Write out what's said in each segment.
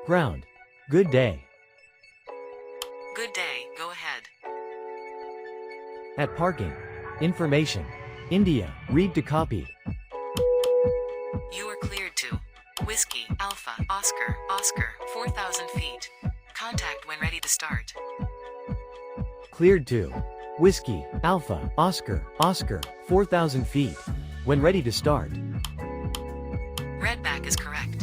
Ground. Good day. Good day, go ahead. At parking. Information. India, read to copy. You are cleared to Whiskey, Alpha, Oscar, Oscar, 4,000 feet. Contact when ready to start. Cleared to Whiskey, Alpha, Oscar, Oscar, 4,000 feet. When ready to start. Redback is correct.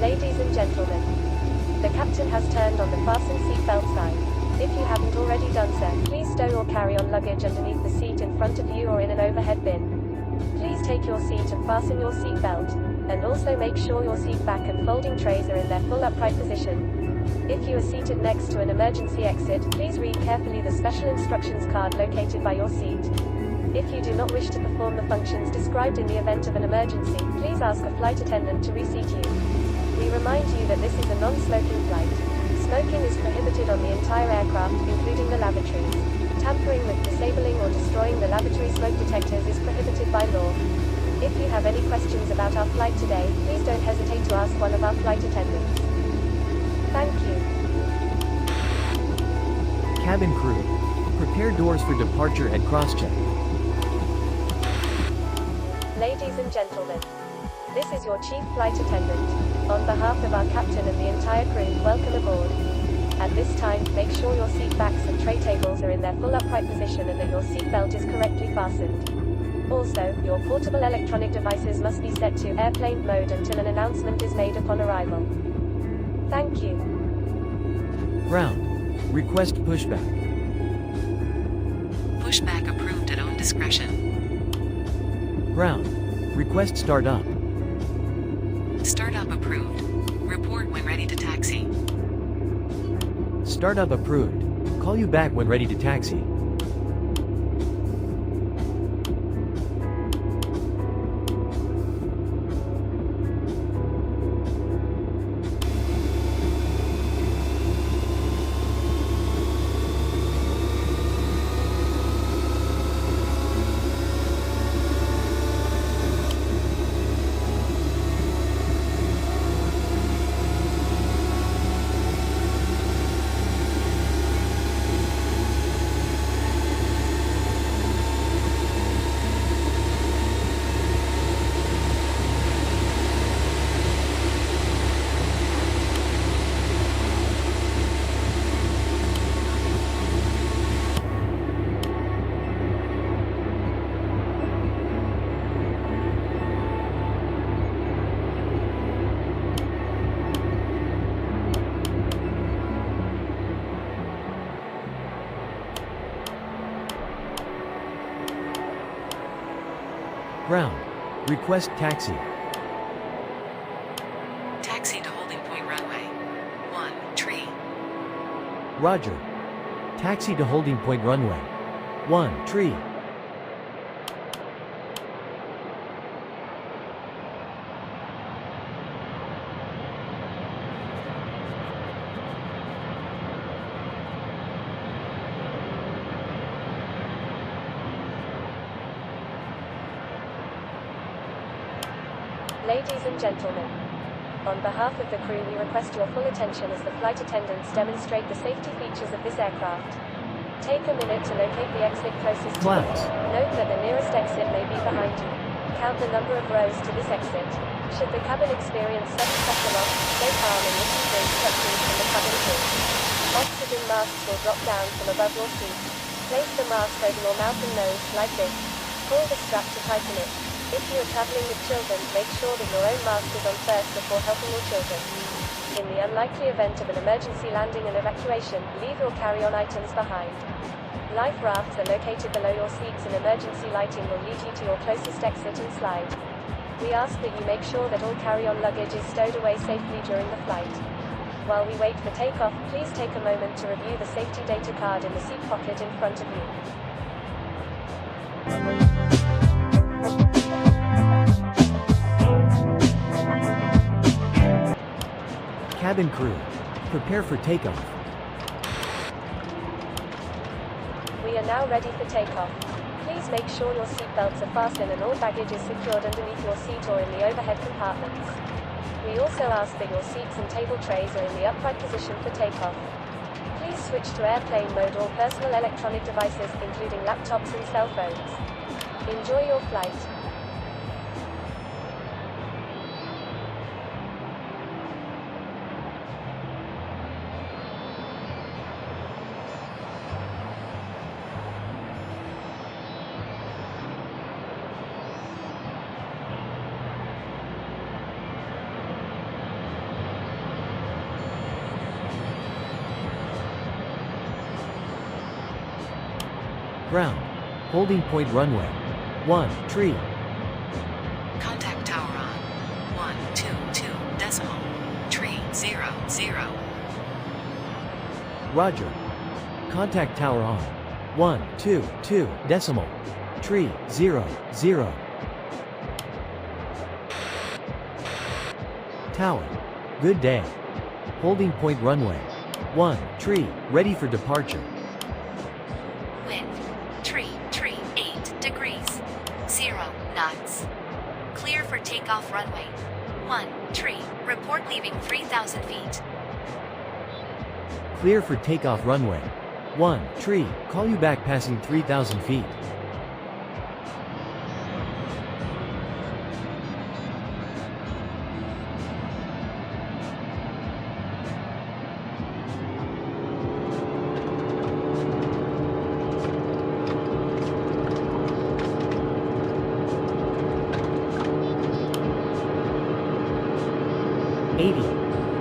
Ladies and gentlemen, the captain has turned on the fasten seatbelt sign. If you haven't already done so, please stow or carry on luggage underneath the seat in front of you or in an overhead bin. Please take your seat and fasten your seatbelt, and also make sure your seat back and folding trays are in their full upright position. If you are seated next to an emergency exit, please read carefully the special instructions card located by your seat. If you do not wish to perform the functions described in the event of an emergency, please ask a flight attendant to reseat you. We remind you that this is a non-smoking flight. Smoking is prohibited on the entire aircraft, including the lavatories. Tampering with, disabling or destroying the lavatory smoke detectors is prohibited by law. If you have any questions about our flight today, please don't hesitate to ask one of our flight attendants. Thank you. Cabin crew. Prepare doors for departure at crosscheck. Ladies and gentlemen, this is your chief flight attendant. On behalf of our captain and the entire crew, welcome aboard. At this time, make sure your seat backs and tray tables are in their full upright position and that your seat belt is correctly fastened. Also, your portable electronic devices must be set to airplane mode until an announcement is made upon arrival. Thank you. Ground. Request pushback. Pushback approved at own discretion. Ground. Request start up. Startup approved. Report when ready to taxi. Startup approved. Call you back when ready to taxi. Ground. Request taxi. Taxi to holding point runway. 1 tree. Roger. Taxi to holding point runway. 1 tree. Ladies and gentlemen, on behalf of the crew we request your full attention as the flight attendants demonstrate the safety features of this aircraft. Take a minute to locate the exit closest to you. Note that the nearest exit may be behind you. Count the number of rows to this exit. Should the cabin experience sudden pressure loss, stay calm and listen for instructions from the cabin crew. Oxygen masks will drop down from above your seat. Place the mask over your mouth and nose, like this. Pull the strap to tighten it. If you are traveling with children, make sure that your own mask is on first before helping your children. In the unlikely event of an emergency landing and evacuation, leave your carry-on items behind. Life rafts are located below your seats and emergency lighting will lead you to your closest exit and slide. We ask that you make sure that all carry-on luggage is stowed away safely during the flight. While we wait for takeoff, please take a moment to review the safety data card in the seat pocket in front of you. Cabin crew, prepare for takeoff. We are now ready for takeoff. Please make sure your seatbelts are fastened and all baggage is secured underneath your seat or in the overhead compartments. We also ask that your seats and table trays are in the upright position for takeoff. Please switch to airplane mode all personal electronic devices, including laptops and cell phones. Enjoy your flight. Ground. Holding point runway. 1 tree. Contact tower on 122 decimal tree 00. Roger. Contact tower on 122 decimal tree 00. Tower. Good day. Holding point runway. 1 tree, ready for departure. Wind. Tree 8 degrees. 0 knots. Clear for takeoff runway. 1 tree. Report leaving 3,000 feet. Clear for takeoff runway. 1 tree, call you back passing 3,000 feet.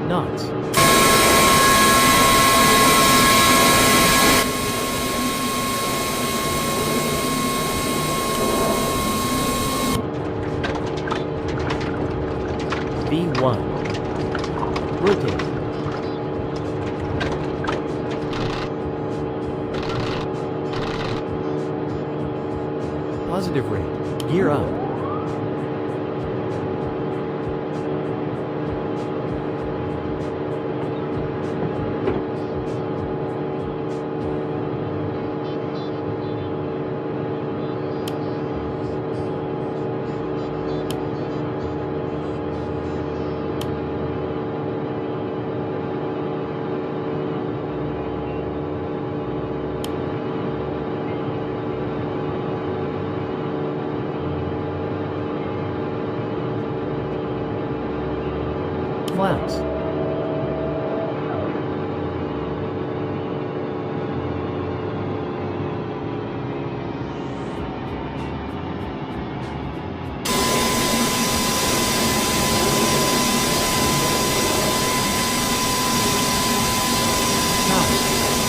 Knots. V1. Rotate. Positive rate. Gear up. Flaps.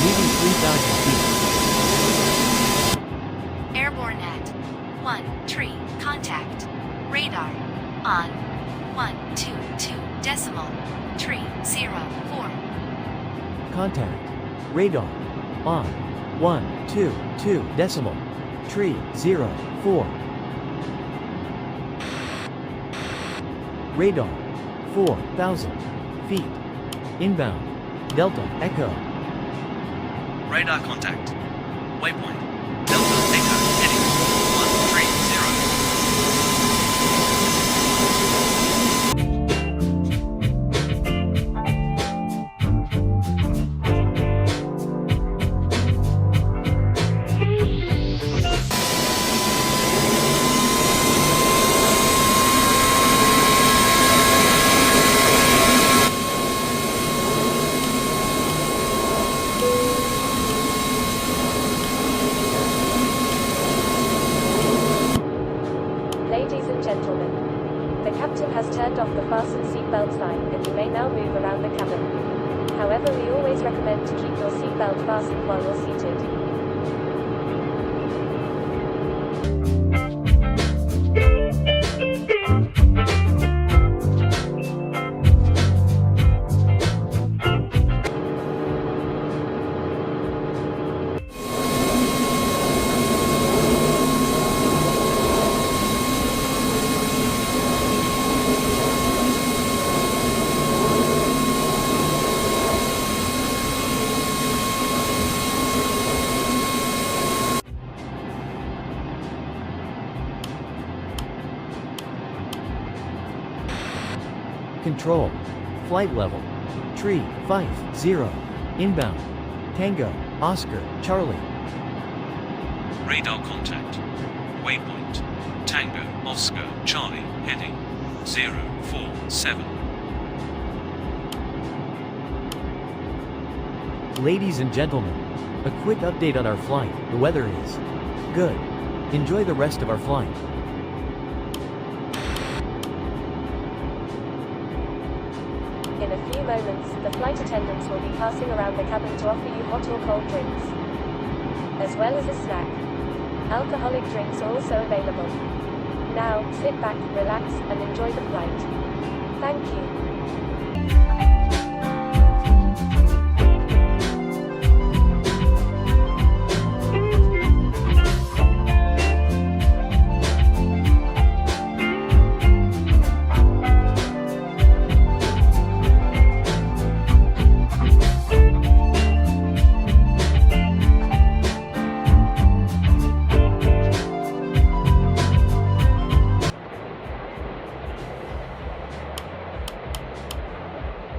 Leaving 3,000 feet. Airborne at 1 tree. Contact. Radar. On 122 decimal tree 04. Contact. Radar. On. 122 decimal tree 04. Radar. 4,000 feet. Inbound. Delta Echo. Radar contact. Waypoint. Delta Echo heading 130. The captain has turned off the fasten seatbelt sign, and you may now move around the cabin. However, we always recommend to keep your seatbelt fastened while you're seated. Control. Flight level. Tree, 50. Inbound. Tango, Oscar, Charlie. Radar contact. Waypoint. Tango, Oscar, Charlie, heading 047. Ladies and gentlemen, a quick update on our flight. The weather is good. Enjoy the rest of our flight. In a few moments, the flight attendants will be passing around the cabin to offer you hot or cold drinks, as well as a snack. Alcoholic drinks are also available. Now, sit back, relax, and enjoy the flight. Thank you.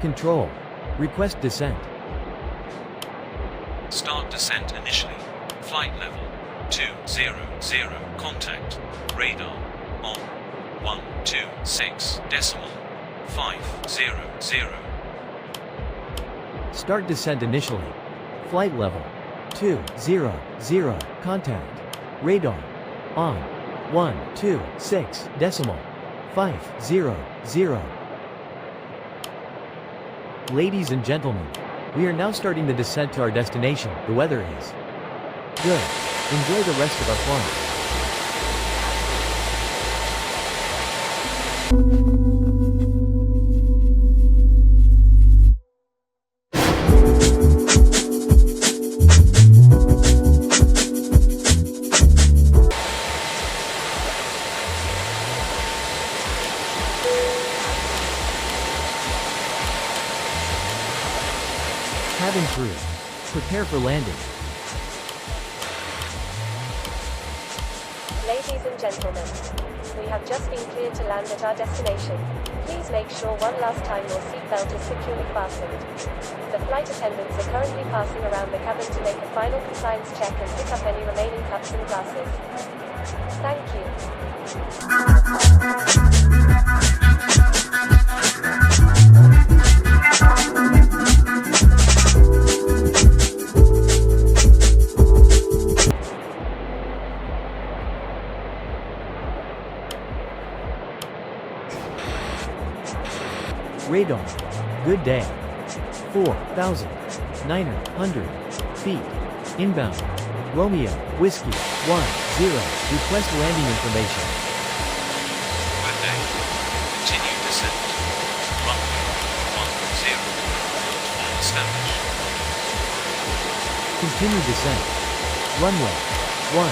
Control. Request descent. Start descent initially. Flight level 200. Contact. Radar on 126.500. Start descent initially. Flight level 200. Contact. Radar on 126.500. Ladies and gentlemen, we are now starting the descent to our destination. The weather is good. Enjoy the rest of our flight. Cabin crew, prepare for landing. Ladies and gentlemen, we have just been cleared to land at our destination. Please make sure one last time your seatbelt is securely fastened. The flight attendants are currently passing around the cabin to make a final compliance check and pick up any remaining cups and glasses. Thank you. Radar. Good day. 4,900 feet. Inbound. Romeo, Whiskey, 10. Request landing information. Good day. Continue descent. Runway 10. Platform established. Continue descent. Runway 10.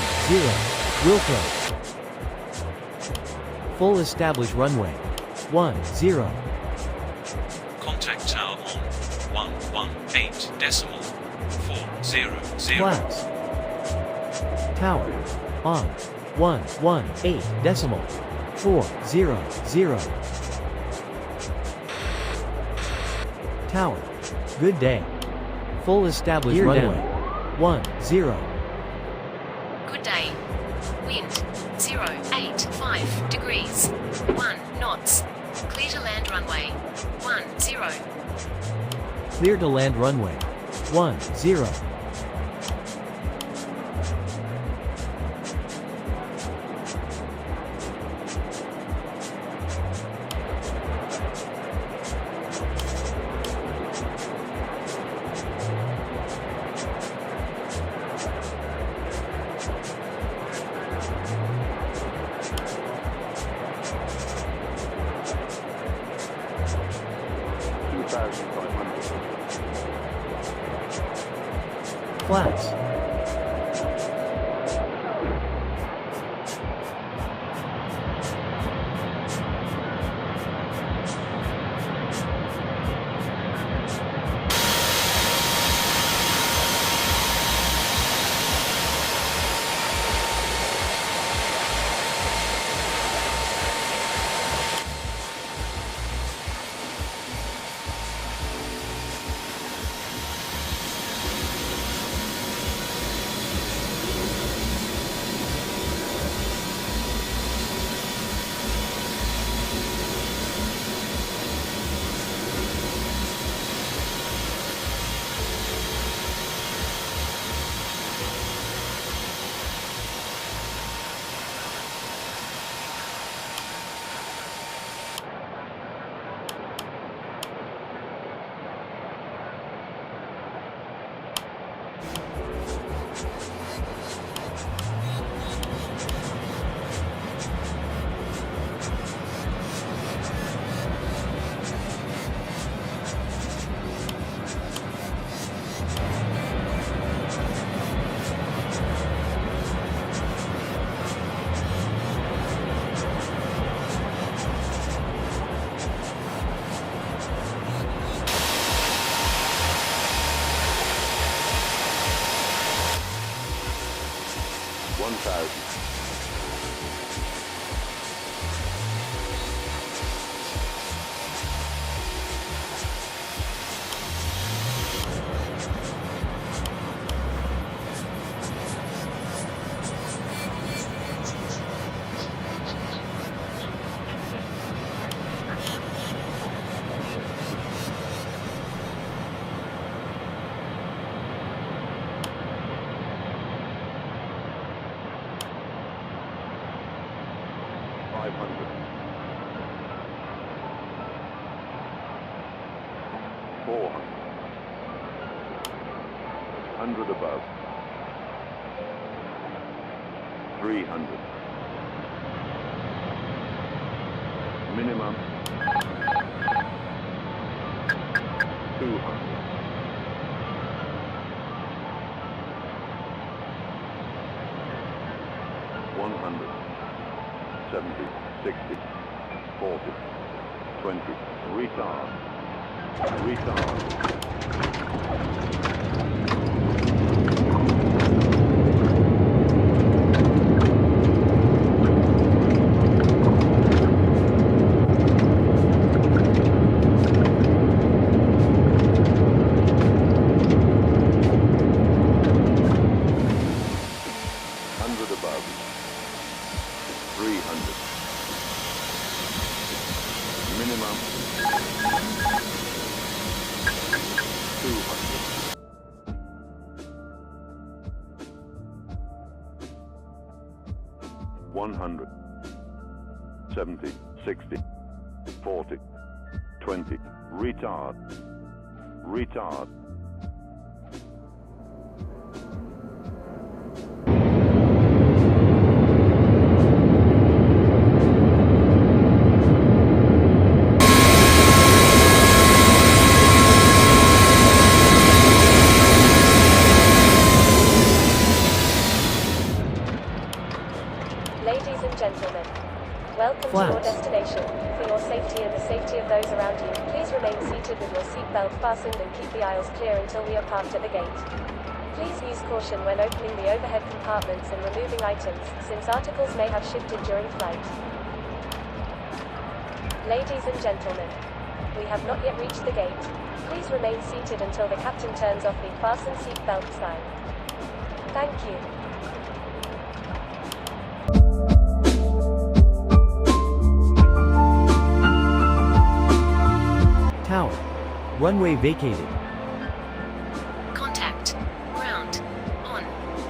Wilco. Full established runway 10. Contact tower on 118.400. Class. Tower on 118.400. Tower. Good day. Full established runway 10. Good day. Wind 085 degrees. 1 knots. Clear to land runway 10. Clear to land runway 10. Flats. Above. 300. Minimum. 200. $100. 70. 60. 40. 20. Retard. Retard. $100, 70, 60, 40, 20, retard, retard. Ladies and gentlemen, welcome to your destination. For your safety and the safety of those around you, please remain seated with your seatbelt fastened and keep the aisles clear until we are parked at the gate. Please use caution when opening the overhead compartments and removing items, since articles may have shifted during flight. Ladies and gentlemen, we have not yet reached the gate. Please remain seated until the captain turns off the fasten seatbelt sign. Thank you. Tower. Runway vacated. Contact. Ground. On.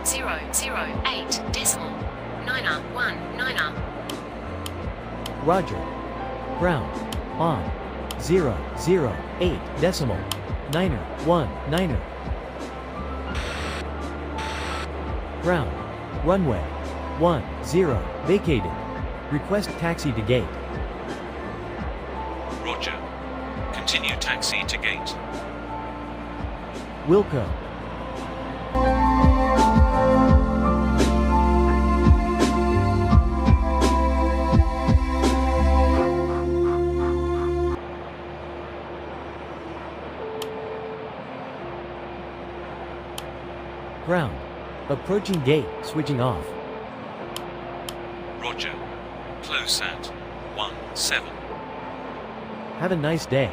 008.919. Roger. Ground. On. 008.919. Ground. Runway. 10 vacated. Request taxi to gate. Roger. Continue taxi to gate. Wilco. Ground. Approaching gate, switching off. Roger. Close at 17. Have a nice day.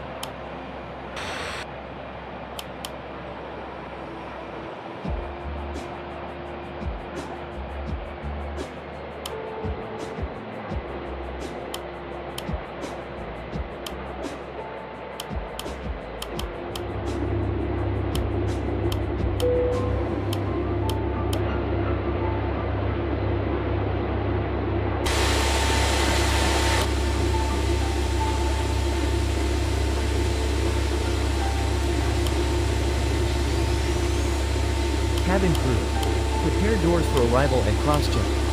Cabin crew. Prepare doors for arrival and cross-check.